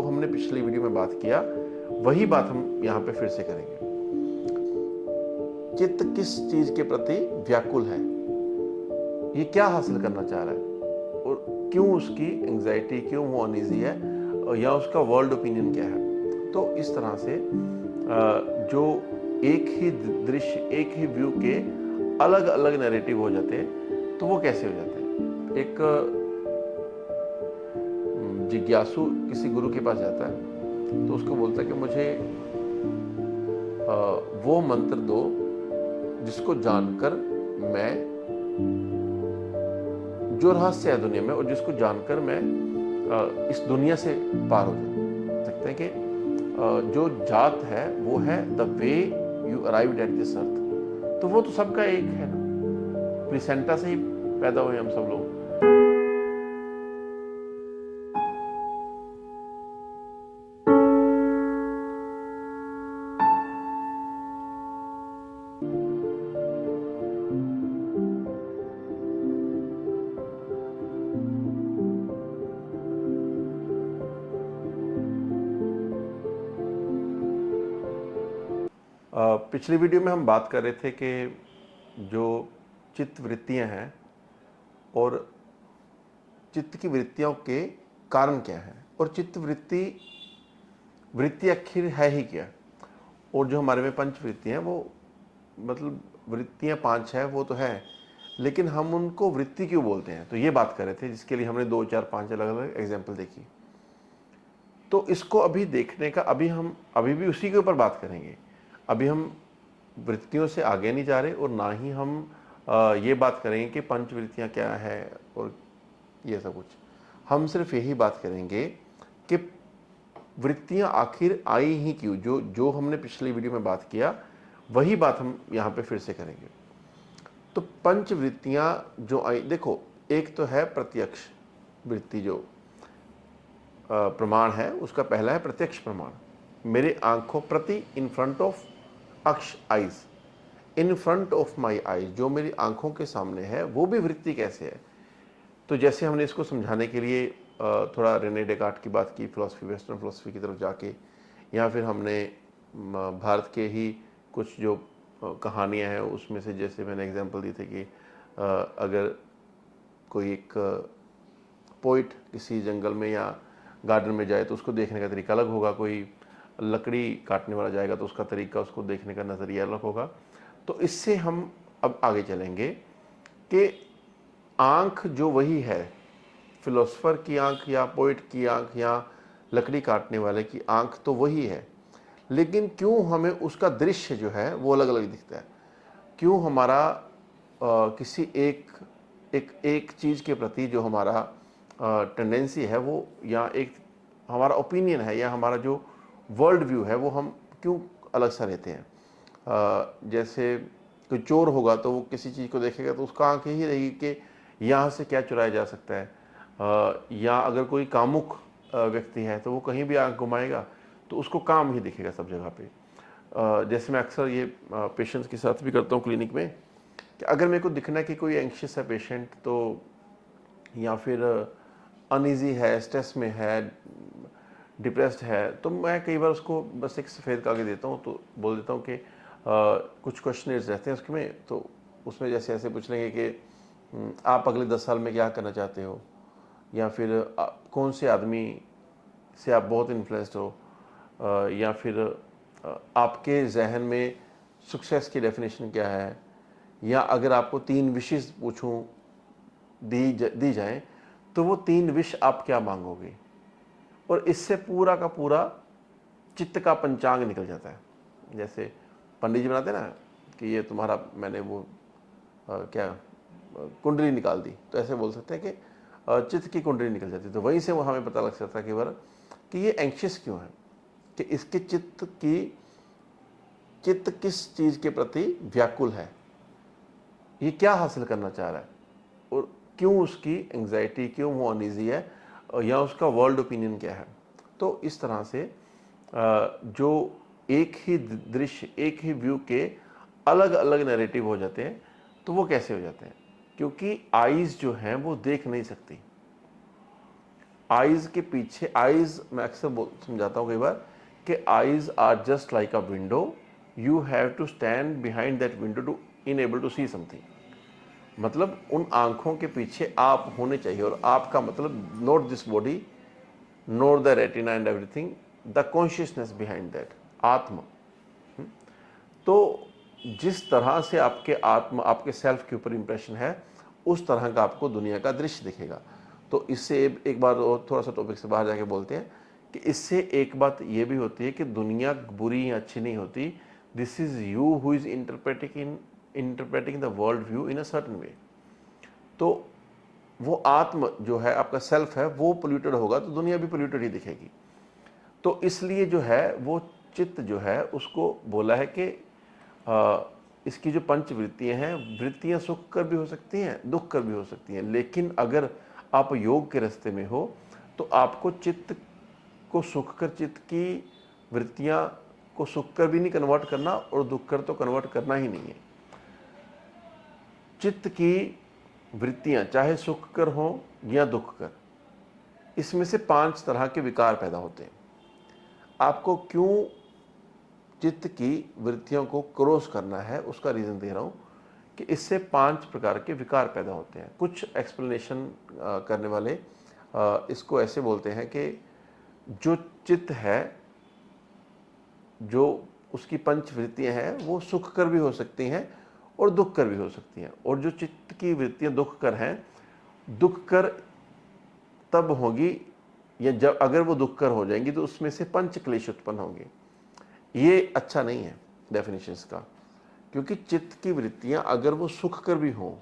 हमने पिछली वीडियो में बात किया वही बात हम यहाँ पे फिर से करेंगे। चित्त किस चीज के प्रति व्याकुल है, ये क्या हासिल करना चाह रहा है और क्यों उसकी एंजाइटी, क्यों वो अनईजी है, या उसका वर्ल्ड ओपिनियन क्या है। तो इस तरह से जो एक ही दृश्य, एक ही व्यू के अलग अलग नैरेटिव हो जाते हैं, तो वो कैसे हो जाते हैं। एक जिज्ञासु किसी गुरु के पास जाता है तो उसको बोलता है कि मुझे वो मंत्र दो जिसको जानकर मैं, जो रहस्य है दुनिया में और जिसको जानकर मैं इस दुनिया से पार हो जाऊं। सकते हैं कि जो जात है वो है the way you arrived at this earth. तो वो तो सबका एक है ना, प्रिसेंटा से ही पैदा हुए हम सब लोग। पिछली वीडियो में हम बात कर रहे थे कि जो चित्त वृत्तियां हैं और चित्त की वृत्तियों के कारण क्या है, और चित्त वृत्ति आखिर है ही क्या। और जो हमारे में पंच वृत्ति हैं वो, मतलब वृत्तियां पांच है वो तो है, लेकिन हम उनको वृत्ति क्यों बोलते हैं, तो ये बात कर रहे थे, जिसके लिए हमने 2 4 5 अलग अलग एग्जाम्पल देखी। तो इसको अभी देखने का, हम अभी भी उसी के ऊपर बात करेंगे। अभी हम वृत्तियों से आगे नहीं जा रहे और ना ही हम ये बात करेंगे कि पंचवृत्तियां क्या है और ये सब कुछ। हम सिर्फ यही बात करेंगे कि वृत्तियां आखिर आई ही क्यों। जो जो हमने पिछली वीडियो में बात किया वही बात हम यहाँ पे फिर से करेंगे। तो पंचवृत्तियां जो आई, देखो, एक तो है प्रत्यक्ष वृत्ति, जो प्रमाण है उसका पहला है प्रत्यक्ष प्रमाण। मेरे आंखों प्रति, इन फ्रंट ऑफ अक्ष, eyes, in front of my eyes, जो मेरी आंखों के सामने है, वो भी वृत्ति कैसे है। तो जैसे हमने इसको समझाने के लिए थोड़ा रेने डेकार्ट की बात की, फिलॉसफी, वेस्टर्न फिलॉसफी की तरफ जाके, या फिर हमने भारत के ही कुछ जो कहानियां हैं उसमें से, जैसे मैंने एग्जांपल दी थे कि अगर कोई एक पोइट किसी जंगल में या गार्डन में जाए तो उसको देखने का तरीका अलग होगा, कोई लकड़ी काटने वाला जाएगा तो उसका तरीका, उसको देखने का नज़रिया अलग होगा। तो इससे हम अब आगे चलेंगे कि आंख जो वही है, फिलोसफर की आंख या पोइट की आंख या लकड़ी काटने वाले की आंख तो वही है, लेकिन क्यों हमें उसका दृश्य जो है वो अलग अलग दिखता है। क्यों हमारा किसी एक चीज़ के प्रति जो हमारा टेंडेंसी है वो, या एक हमारा ओपिनियन है, या हमारा जो वर्ल्ड व्यू है, वो हम क्यों अलग सा लेते हैं। जैसे कोई चोर होगा तो वो किसी चीज़ को देखेगा तो उसका आंख यही रहेगी कि यहाँ से क्या चुराया जा सकता है। या अगर कोई कामुक व्यक्ति है तो वो कहीं भी आंख घुमाएगा तो उसको काम ही दिखेगा सब जगह पे। जैसे मैं अक्सर ये पेशेंट्स के साथ भी करता हूँ क्लिनिक में, कि अगर मेरे को दिखना कि कोई एंग्शियस है पेशेंट, तो या फिर अनईजी है, स्ट्रेस में है, डिप्रेस्ड है, तो मैं कई बार उसको बस एक सफ़ेद कागज देता हूँ, तो बोल देता हूँ कि कुछ क्वेश्चनर्स रहते हैं उसके में, तो उसमें जैसे ऐसे पूछ लेंगे कि आप अगले 10 साल में क्या करना चाहते हो, या फिर कौन से आदमी से आप बहुत इन्फ्लुएंस्ड हो, या फिर आपके जहन में सक्सेस की डेफिनेशन क्या है, या अगर आपको 3 विशेस पूछूं, दी जाए तो वो 3 विश आप क्या मांगोगे। और इससे पूरा का पूरा चित्त का पंचांग निकल जाता है। जैसे पंडित जी बनाते ना कि ये तुम्हारा, मैंने वो क्या कुंडली निकाल दी, तो ऐसे बोल सकते हैं कि चित्त की कुंडली निकल जाती है। तो वहीं से वो हमें पता लग सकता है कि ये एंग्शियस क्यों है, कि इसके चित्त किस चीज़ के प्रति व्याकुल है, ये क्या हासिल करना चाह रहा है और क्यों उसकी एंग्जाइटी, क्यों वो अनईजी है, या उसका वर्ल्ड ओपिनियन क्या है। तो इस तरह से जो एक ही दृश्य, एक ही व्यू के अलग अलग नैरेटिव हो जाते हैं, तो वो कैसे हो जाते हैं, क्योंकि आईज जो हैं वो देख नहीं सकती। आईज के पीछे, आईज मैं अक्सर समझाता हूँ कई बार कि eyes are just like a window, you have to stand behind that window to enable to see something. मतलब उन आंखों के पीछे आप होने चाहिए, और आपका मतलब not this body, not the retina and everything, the consciousness behind that, आत्मा। तो जिस तरह से आपके आत्मा, आपके सेल्फ के ऊपर इंप्रेशन है, उस तरह का आपको दुनिया का दृश्य दिखेगा। तो इससे एक बार और थोड़ा सा टॉपिक से बाहर जाके बोलते हैं कि इससे एक बात ये भी होती है कि दुनिया बुरी या अच्छी नहीं होती। This is you who is interpreting the world view in a certain way. तो वो आत्म जो है, आपका सेल्फ है, वो पोल्यूटेड होगा तो दुनिया भी पोल्यूटेड ही दिखेगी। तो इसलिए जो है वो चित्त जो है उसको बोला है कि इसकी जो पंच वृत्तियाँ हैं, वृत्तियाँ सुख कर भी हो सकती हैं, दुख कर भी हो सकती हैं। लेकिन अगर आप योग के रास्ते में हो तो आपको चित्त को सुख कर, चित्त की वृत्तियाँ को सुख कर भी नहीं कन्वर्ट करना, और दुख कर तो कन्वर्ट करना ही नहीं है। चित्त की वृत्तियाँ चाहे सुख कर हो या दुख कर, इसमें से 5 तरह के विकार पैदा होते हैं। आपको क्यों चित्त की वृत्तियों को क्रॉस करना है, उसका रीज़न दे रहा हूँ कि इससे 5 प्रकार के विकार पैदा होते हैं। कुछ एक्सप्लेनेशन करने वाले इसको ऐसे बोलते हैं कि जो चित्त है, जो उसकी पंच वृत्तियाँ हैं, वो सुख कर भी हो सकती हैं और दुख कर भी हो सकती हैं। और जो चित्त की वृत्तियाँ दुख कर हैं, दुख कर तब होगी, या जब अगर वो दुख कर हो जाएंगी तो उसमें से पंच क्लेश उत्पन्न होंगे। ये अच्छा नहीं है डेफिनेशंस का, क्योंकि चित्त की वृत्तियां अगर वो सुख कर भी हों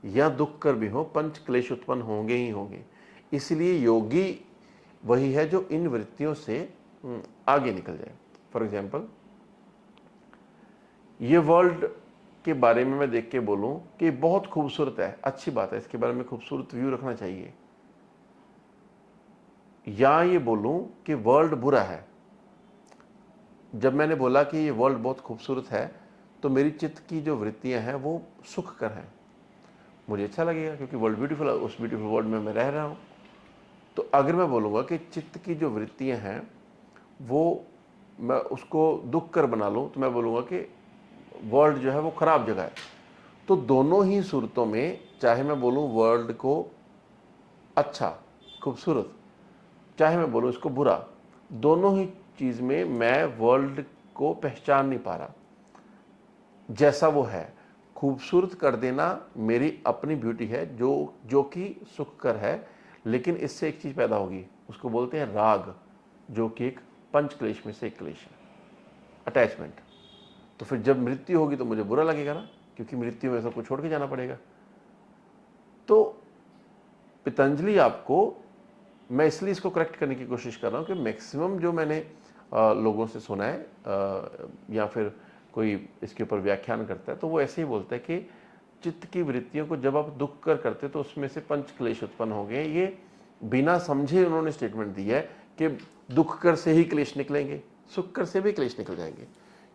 या दुख कर भी हों, पंच क्लेश उत्पन्न होंगे ही होंगे। इसलिए योगी वही है जो इन वृत्तियों से आगे निकल जाए। फॉर एग्जाम्पल, ये वर्ल्ड के बारे में मैं देख के बोलूं कि बहुत खूबसूरत है, अच्छी बात है, इसके बारे में खूबसूरत व्यू रखना चाहिए, या ये बोलूं कि वर्ल्ड बुरा है। जब मैंने बोला कि ये वर्ल्ड बहुत खूबसूरत है तो मेरी चित्त की जो वृत्तियां हैं वो सुख कर हैं, मुझे अच्छा लगेगा क्योंकि वर्ल्ड ब्यूटीफुल है, उस ब्यूटीफुल वर्ल्ड में मैं रह रहा हूँ। तो अगर मैं बोलूँगा कि चित्त की जो वृत्तियां हैं वो मैं उसको दुख कर बना लूँ, तो मैं बोलूँगा कि वर्ल्ड जो है वो ख़राब जगह है। तो दोनों ही सूरतों में, चाहे मैं बोलूँ वर्ल्ड को अच्छा, खूबसूरत, चाहे मैं बोलूँ इसको बुरा, दोनों ही चीज़ में मैं वर्ल्ड को पहचान नहीं पा रहा जैसा वो है। खूबसूरत कर देना मेरी अपनी ब्यूटी है, जो कि सुख कर है, लेकिन इससे एक चीज़ पैदा होगी, उसको बोलते हैं राग, जो कि एक पंच क्लेश में से एक क्लेश है, अटैचमेंट। तो फिर जब मृत्यु होगी तो मुझे बुरा लगेगा ना, क्योंकि मृत्यु में सबको छोड़ के जाना पड़ेगा। तो पतंजलि आपको, मैं इसलिए इसको करेक्ट करने की कोशिश कर रहा हूँ कि मैक्सिमम जो मैंने लोगों से सुना है, या फिर कोई इसके ऊपर व्याख्यान करता है, तो वो ऐसे ही बोलता है कि चित्त की वृत्तियों को जब आप दुख कर करते तो उसमें से पंच क्लेश उत्पन्न हो गए। ये बिना समझे उन्होंने स्टेटमेंट दी है कि दुख कर से ही क्लेश निकलेंगे, सुख कर से भी क्लेश निकल जाएंगे।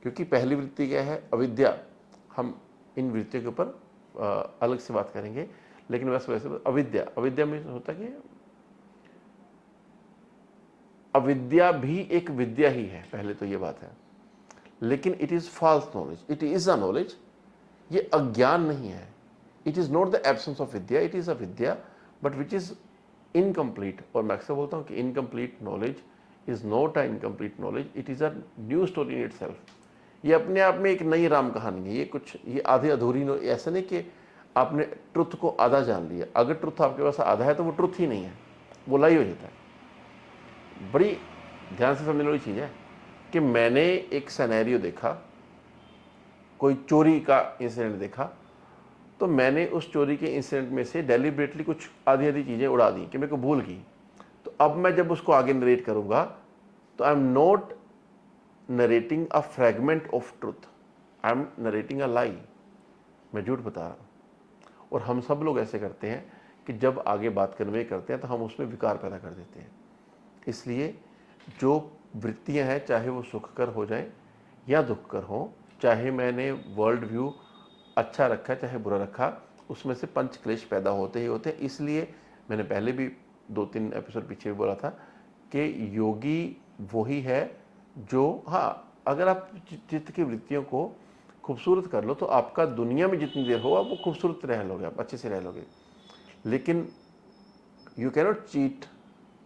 क्योंकि पहली वृत्ति क्या है? अविद्या। हम इन वृत्तियों के ऊपर अलग से बात करेंगे, लेकिन वैसे अविद्या, अविद्या में होता कि अविद्या भी एक विद्या ही है, पहले तो ये बात है, लेकिन it is false knowledge, it is a knowledge, ये अज्ञान नहीं है। It is not the absence of विद्या, इट इज अ विद्या बट विच इज इनकम्प्लीट। और मैं अक्सर बोलता हूँ कि incomplete knowledge is not a incomplete knowledge, it is a new story in itself. ये अपने आप में एक नई राम कहानी है। ये आधी अधूरी, ऐसा नहीं कि आपने ट्रुथ को आधा जान लिया। अगर ट्रुथ आपके पास आधा है तो वो ट्रुथ ही नहीं है, वो लाई हो जाता है। बड़ी ध्यान से समझने वाली चीज़ है कि मैंने एक सिनेरियो देखा, कोई चोरी का इंसिडेंट देखा, तो मैंने उस चोरी के इंसिडेंट में से डेलिबरेटली कुछ आधी आधी चीज़ें उड़ा दी कि मेरे को भूल गई। तो अब मैं जब उसको आगे नरेट करूँगा तो I am not narrating a fragment of truth, I am narrating a lie. मैं झूठ बता रहा हूँ। और हम सब लोग ऐसे करते हैं कि जब आगे बात कन्वे करते हैं तो हम उसमें विकार पैदा कर देते हैं। इसलिए जो वृत्तियां हैं, चाहे वो सुख कर हो जाए या दुख कर हो, चाहे मैंने वर्ल्ड व्यू अच्छा रखा चाहे बुरा रखा, उसमें से पंच क्लेश पैदा होते ही होते हैं। इसलिए मैंने पहले भी 2-3 एपिसोड पीछे भी बोला था कि योगी वही है जो, हाँ, अगर आप चित्त की वृत्तियों को खूबसूरत कर लो तो आपका दुनिया में जितनी देर हो आप वो खूबसूरत रह लोगे, आप अच्छे से रह लोगे। लेकिन you cannot cheat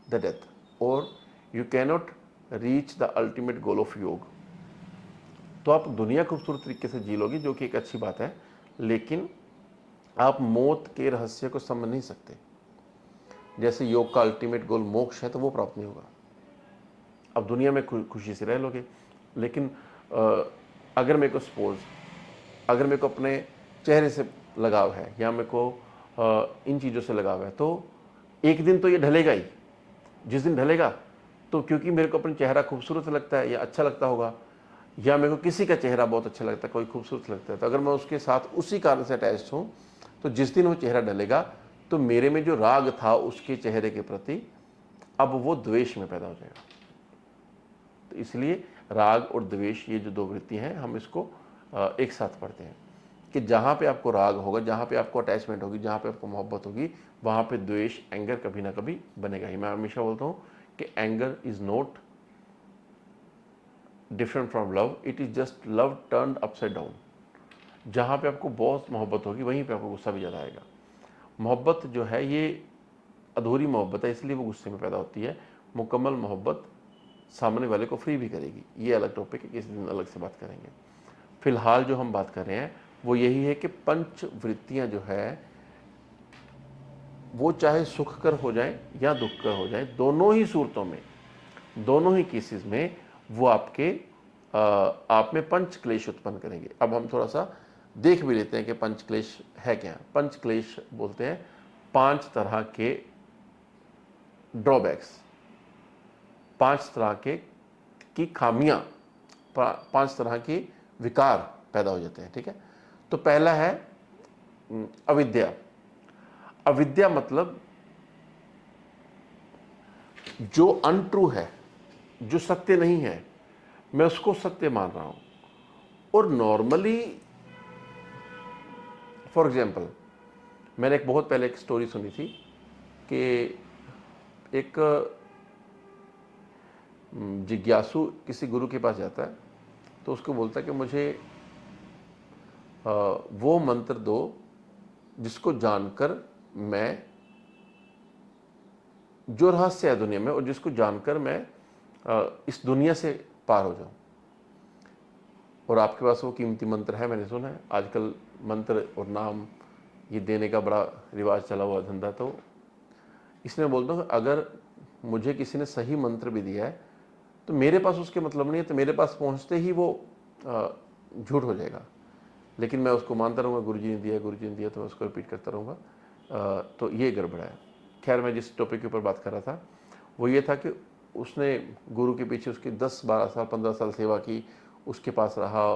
the death और you cannot reach the ultimate goal of yoga. तो आप दुनिया खूबसूरत तरीके से जी लोगे, जो कि एक अच्छी बात है, लेकिन आप मौत के रहस्य को समझ नहीं सकते। जैसे योग का अल्टीमेट गोल मोक्ष है, तो वो प्राप्त नहीं होगा। अब दुनिया में खुशी से रह लोगे, लेकिन अगर मेरे को सपोज, अगर मेरे को अपने चेहरे से लगाव है या मेरे को इन चीज़ों से लगाव है, तो एक दिन तो ये ढलेगा ही। जिस दिन ढलेगा तो क्योंकि मेरे को अपना चेहरा खूबसूरत लगता है या अच्छा लगता होगा, या मेरे को किसी का चेहरा बहुत अच्छा लगता है, कोई खूबसूरत लगता है, तो अगर मैं उसके साथ उसी कारण से अटैच हूँ, तो जिस दिन वो चेहरा ढलेगा तो मेरे में जो राग था उसके चेहरे के प्रति, अब वो द्वेष में पैदा हो जाएगा। तो इसलिए राग और द्वेष, ये जो दो वृत्ति हैं, हम इसको एक साथ पढ़ते हैं कि जहाँ पे आपको राग होगा, जहाँ पे आपको अटैचमेंट होगी, जहाँ पे आपको मोहब्बत होगी, वहाँ पे द्वेष, एंगर कभी ना कभी बनेगा ही। मैं हमेशा बोलता हूँ कि anger is not different from love, it is just love turned upside down. जहाँ पे आपको बहुत मोहब्बत होगी वहीं पे आपको गुस्सा भी ज़्यादा आएगा। मोहब्बत जो है ये अधूरी मोहब्बत है, इसलिए वो गुस्से में पैदा होती है। मुकम्मल मोहब्बत सामने वाले को फ्री भी करेगी। ये अलग टॉपिक है, किसी दिन अलग से बात करेंगे। फिलहाल जो हम बात कर रहे हैं वो यही है कि पंच वृत्तियाँ जो है वो चाहे सुखकर हो जाए या दुखकर हो जाए, दोनों ही सूरतों में, दोनों ही केसेस में वो आपके आप में पंच क्लेश उत्पन्न करेंगे। अब हम थोड़ा सा देख भी लेते हैं कि पंच क्लेश है क्या। पंच क्लेश बोलते हैं 5 तरह के ड्रॉबैक्स, 5 तरह की खामियां, 5 तरह के विकार पैदा हो जाते हैं। ठीक है, तो पहला है अविद्या। अविद्या मतलब जो अनट्रू है, जो सत्य नहीं है, मैं उसको सत्य मान रहा हूं। और नॉर्मली, फॉर एग्जाम्पल, मैंने एक बहुत पहले एक स्टोरी सुनी थी कि एक जिज्ञासु किसी गुरु के पास जाता है, तो उसको बोलता है कि मुझे वो मंत्र दो जिसको जानकर मैं, जो रहस्य है दुनिया में और जिसको जानकर मैं इस दुनिया से पार हो जाऊं। और आपके पास वो कीमती मंत्र है, मैंने सुना है आजकल मंत्र और नाम ये देने का बड़ा रिवाज चला हुआ धंधा। तो इसमें बोलता हूँ अगर मुझे किसी ने सही मंत्र भी दिया है तो मेरे पास उसके मतलब नहीं है, तो मेरे पास पहुँचते ही वो झूठ हो जाएगा। लेकिन मैं उसको मानता रहूँगा, गुरुजी ने दिया, गुरुजी ने दिया, तो मैं उसको रिपीट करता रहूँगा। तो ये गड़बड़ है। खैर, मैं जिस टॉपिक के ऊपर बात कर रहा था वो ये था कि उसने गुरु के पीछे उसकी 10-12 साल 15 साल सेवा की, उसके पास रहा,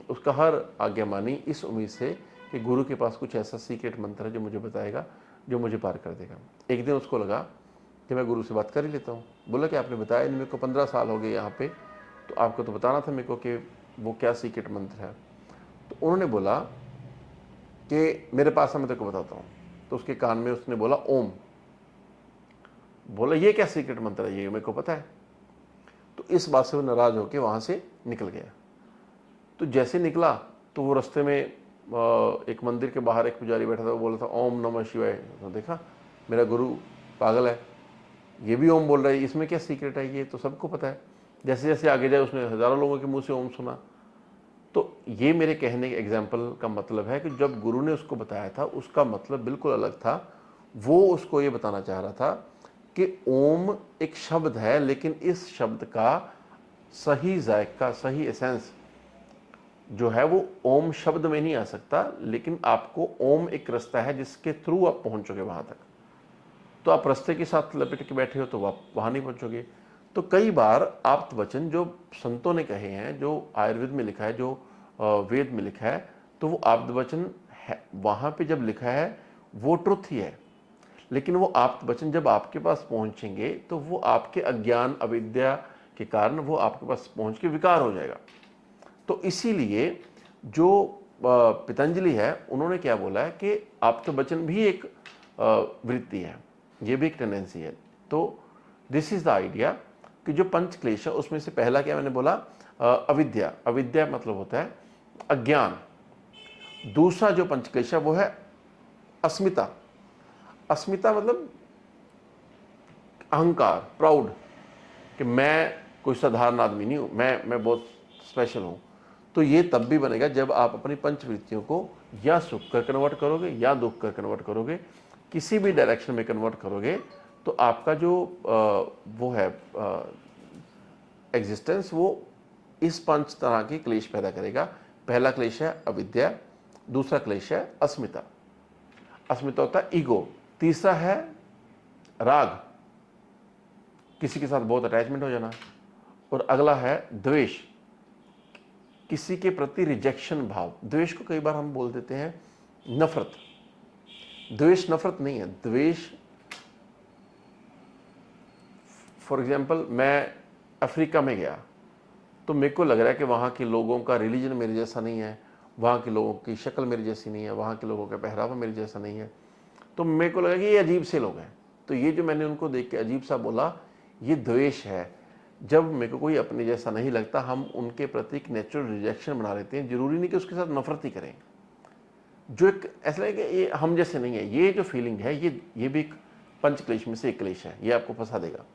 उसका हर आज्ञा मानी, इस उम्मीद से कि गुरु के पास कुछ ऐसा सीक्रेट मंत्र है जो मुझे बताएगा, जो मुझे पार कर देगा। एक दिन उसको लगा कि मैं गुरु से बात कर ही लेता हूँ। बोला कि आपने बताया नहीं, मेरे को 15 साल हो गए यहाँ पे, तो आपको तो बताना था मेरे को कि वो क्या सीक्रेट मंत्र है। तो उन्होंने बोला कि मेरे पास है, मैं तेरे को बताता हूँ। तो उसके कान में उसने बोला ओम। बोला ये क्या सीक्रेट मंत्र है, ये मेरे को पता है। तो इस बात से वो नाराज होकर वहाँ से निकल गया। तो जैसे निकला तो वो रास्ते में एक मंदिर के बाहर एक पुजारी बैठा था, वो बोला था ओम नमः शिवाय। तो देखा मेरा गुरु पागल है, ये भी ओम बोल रहा है, इसमें क्या सीक्रेट है, ये तो सबको पता है। जैसे जैसे आगे जाए उसने हज़ारों लोगों के मुंह से ओम सुना। तो ये मेरे कहने के एग्जाम्पल का मतलब है कि जब गुरु ने उसको बताया था उसका मतलब बिल्कुल अलग था। वो उसको ये बताना चाह रहा था कि ओम एक शब्द है, लेकिन इस शब्द का सही जायका, सही एसेंस जो है वो ओम शब्द में नहीं आ सकता, लेकिन आपको ओम एक रास्ता है जिसके थ्रू आप पहुंचोगे वहां तक। तो आप रास्ते के साथ लपेट के बैठे हो तो आप वहां नहीं पहुंचोगे। तो कई बार आप्त वचन जो संतों ने कहे हैं, जो आयुर्वेद में लिखा है, जो वेद में लिखा है, तो वो आप्त वचन है, वहां पे जब लिखा है वो ट्रुथ ही है। लेकिन वो आप्त वचन जब आपके पास पहुंचेंगे तो वो आपके अज्ञान, अविद्या के कारण वो आपके पास पहुंच के विकार हो जाएगा। तो इसीलिए जो पतंजलि है, उन्होंने क्या बोला है कि आप्त वचन भी एक वृत्ति है। ये भी एक टेंडेंसी है। तो दिस इज द आइडिया कि जो पंच क्लेश है उसमें से पहला क्या मैंने बोला, अविद्या। अविद्या मतलब होता है अज्ञान। दूसरा जो पंच क्लेश है वो है अस्मिता। अस्मिता मतलब अहंकार, प्राउड, कि मैं कोई साधारण आदमी नहीं हूं, मैं बहुत स्पेशल हूं। तो ये तब भी बनेगा जब आप अपनी पंचवृत्तियों को या सुख कर कन्वर्ट करोगे या दुख कर कन्वर्ट करोगे। किसी भी डायरेक्शन में कन्वर्ट करोगे तो आपका जो वो है एग्जिस्टेंस, वो इस पांच तरह के क्लेश पैदा करेगा। पहला क्लेश है अविद्या, दूसरा क्लेश है अस्मिता। अस्मिता होता है ईगो। तीसरा है राग, किसी के साथ बहुत अटैचमेंट हो जाना। और अगला है द्वेष, किसी के प्रति रिजेक्शन भाव। द्वेष को कई बार हम बोल देते हैं नफरत। द्वेष नफरत नहीं है। द्वेष, फॉर एग्जाम्पल, मैं अफ्रीका में गया तो मेरे को लग रहा है कि वहाँ के लोगों का रिलीजन मेरे जैसा नहीं है, वहाँ के लोगों की शक्ल मेरी जैसी नहीं है, वहाँ के लोगों का पहरावा मेरे जैसा नहीं है। तो मेरे को लगा कि ये अजीब से लोग हैं। तो ये जो मैंने उनको देख के अजीब सा बोला, ये द्वेष है। जब मेरे को कोई अपने जैसा नहीं लगता, हम उनके प्रति एक नेचुरल रिजेक्शन बना लेते हैं। जरूरी नहीं कि उसके साथ नफरत ही करें। जो एक ऐसा है कि ये हम जैसे नहीं है, ये जो फीलिंग है, ये भी एक पंच क्लेश में से एक क्लेश है। ये आपको फंसा देगा।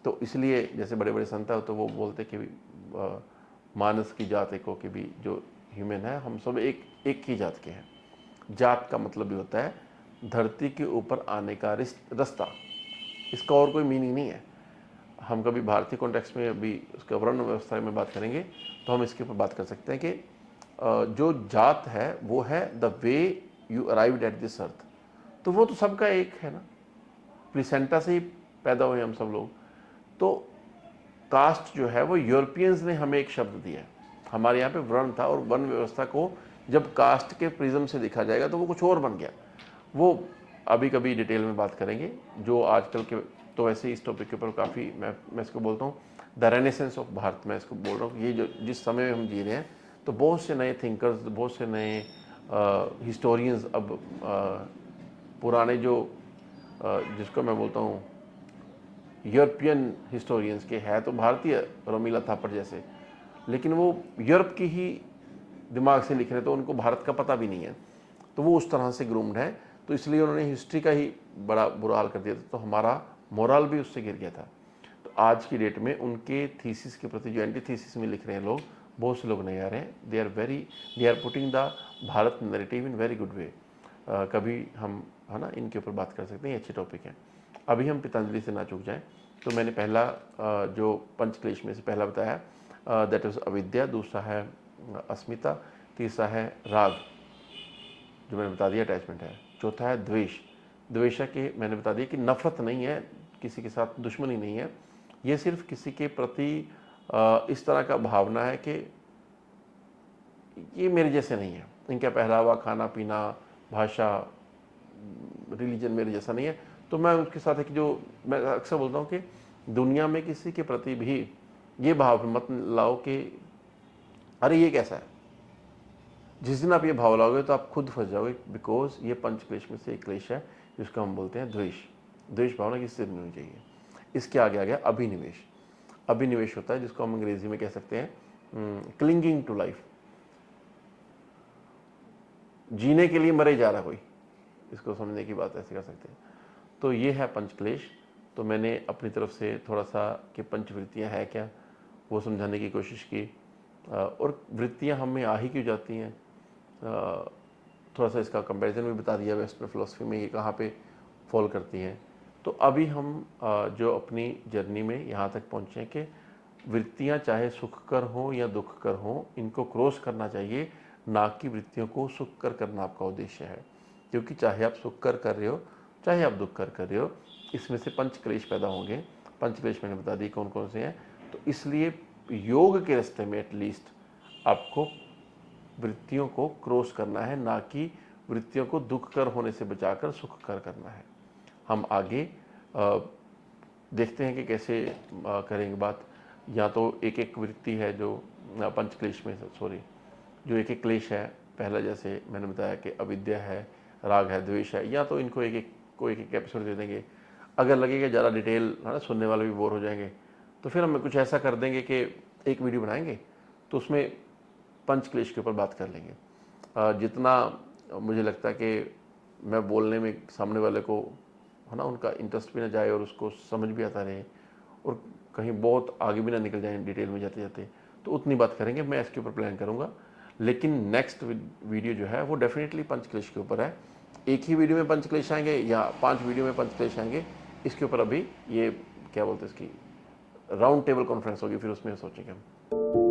तो इसलिए जैसे बड़े बड़े संत है तो वो बोलते कि मानस की जात एको, कि भी जो ह्यूमन है हम सब एक ही जात के हैं। जात का मतलब भी होता है धरती के ऊपर आने का रास्ता। इसका और कोई मीनिंग नहीं है। हम कभी भारतीय कॉन्टेक्स्ट में अभी उसका वर्ण व्यवस्था में बात करेंगे तो हम इसके ऊपर बात कर सकते हैं कि जो जात है वो है the way you arrived at this earth. तो वो तो सबका एक है ना, प्रिसेंटा से ही पैदा हुए हम सब लोग। तो कास्ट जो है वो यूरोपियंस ने हमें एक शब्द दिया है। हमारे यहाँ पे वर्ण था, और वर्ण व्यवस्था को जब कास्ट के प्रिज्म से देखा जाएगा तो वो कुछ और बन गया। वो अभी कभी डिटेल में बात करेंगे। जो आजकल के तो वैसे इस टॉपिक के ऊपर काफ़ी मैं इसको बोलता हूँ द रेनेसेंस ऑफ भारत। मैं इसको बोल रहा हूँ कि ये जो जिस समय में हम जी रहे हैं, तो बहुत से नए थिंकर्स, बहुत से नए हिस्टोरियंस अब पुराने जो जिसको मैं बोलता हूँ यूरोपियन हिस्टोरियंस के है तो भारतीय, रोमिला थापर जैसे, लेकिन वो यूरोप की ही दिमाग से लिख रहे, तो उनको भारत का पता भी नहीं है। तो वो उस तरह से ग्रूम्ड है। तो इसलिए उन्होंने हिस्ट्री का ही बड़ा बुरा हाल कर दिया था। तो हमारा मोरल भी उससे गिर गया था। तो आज की डेट में उनके थीसिस के प्रति जो एंटी थीसिस में लिख रहे हैं लोग, बहुत से लोग नहीं आ रहे हैं। They are putting the Bharat narrative in very good way. कभी हम है ना इनके ऊपर बात कर सकते हैं, ये अच्छे टॉपिक हैं। अभी हम पतंजलि से ना चूक जाएं। तो मैंने पहला जो पंचक्लेश में से पहला बताया, दैट इज अविद्या, दूसरा है अस्मिता, तीसरा है राग जो मैंने बता दिया अटैचमेंट है, चौथा है द्वेष। द्वेष है कि मैंने बता दिया कि नफरत नहीं है, किसी के साथ दुश्मनी नहीं है, ये सिर्फ किसी के प्रति इस तरह का भावना है कि ये मेरे जैसे नहीं है, इनका पहरावा, खाना पीना, भाषा, रिलीजन मेरे जैसा नहीं है। तो मैं उसके साथ एक जो मैं अक्सर बोलता हूँ कि दुनिया में किसी के प्रति भी ये भाव मत लाओ कि अरे ये कैसा है। जिस दिन आप ये भाव लाओगे तो आप खुद फंस जाओगे, बिकॉज ये पंच क्लेश में से एक क्लेश है जिसको हम बोलते हैं द्वेष। द्वेष भावना किसी से नहीं होनी चाहिए। इसके आगे आ गया अभिनिवेश। अभिनिवेश होता है जिसको हम अंग्रेजी में कह सकते हैं क्लिंगिंग टू लाइफ। जीने के लिए मरे जा रहा कोई, इसको समझने की बात ऐसे कर सकते हैं। तो ये है पंचक्लेश। तो मैंने अपनी तरफ से थोड़ा सा कि पंचवृत्तियाँ है क्या वो समझाने की कोशिश की, और वृत्तियाँ हम में आ ही क्यों जाती हैं, थोड़ा सा इसका कंपैरिजन भी बता दिया वेस्टर्न फिलोसफी में ये कहाँ पे फॉल करती हैं। तो अभी हम जो अपनी जर्नी में यहाँ तक पहुँचे हैं कि वृत्तियाँ चाहे सुख कर हों या दुख कर हों, इनको क्रॉस करना चाहिए, ना कि वृत्तियों को सुख कर करना आपका उद्देश्य है। क्योंकि चाहे आप सुख कर रहे हो, चाहे आप दुख कर रहे हो, इसमें से पंचक्लेश पैदा होंगे। पंचक्लेश मैंने बता दी कौन कौन से हैं। तो इसलिए योग के रास्ते में एटलीस्ट आपको वृत्तियों को क्रॉस करना है, ना कि वृत्तियों को दुख कर होने से बचाकर सुख कर करना है। हम आगे देखते हैं कि कैसे करेंगे बात। या तो एक एक वृत्ति है जो पंचक्लेश में, सॉरी, जो एक एक क्लेश है, पहला जैसे मैंने बताया कि अविद्या है, राग है, द्वेष है, या तो इनको एक एक एपिसोड दे देंगे। अगर लगेगा ज़्यादा डिटेल है ना, सुनने वाले भी बोर हो जाएंगे, तो फिर हम कुछ ऐसा कर देंगे कि एक वीडियो बनाएंगे तो उसमें पंचक्लेश के ऊपर बात कर लेंगे। जितना मुझे लगता है कि मैं बोलने में सामने वाले को है ना उनका इंटरेस्ट भी ना जाए और उसको समझ भी आता रहे और कहीं बहुत आगे भी ना निकल जाए डिटेल में जाते जाते, तो उतनी बात करेंगे। मैं इसके ऊपर प्लान करूँगा, लेकिन नेक्स्ट वीडियो जो है वो डेफिनेटली पंचक्लेश के ऊपर है। एक ही वीडियो में पंचक्लेश आएंगे या 5 वीडियो में पंचक्लेश आएंगे, इसके ऊपर अभी ये क्या बोलते हैं इसकी राउंड टेबल कॉन्फ्रेंस होगी, फिर उसमें सोचेंगे हम।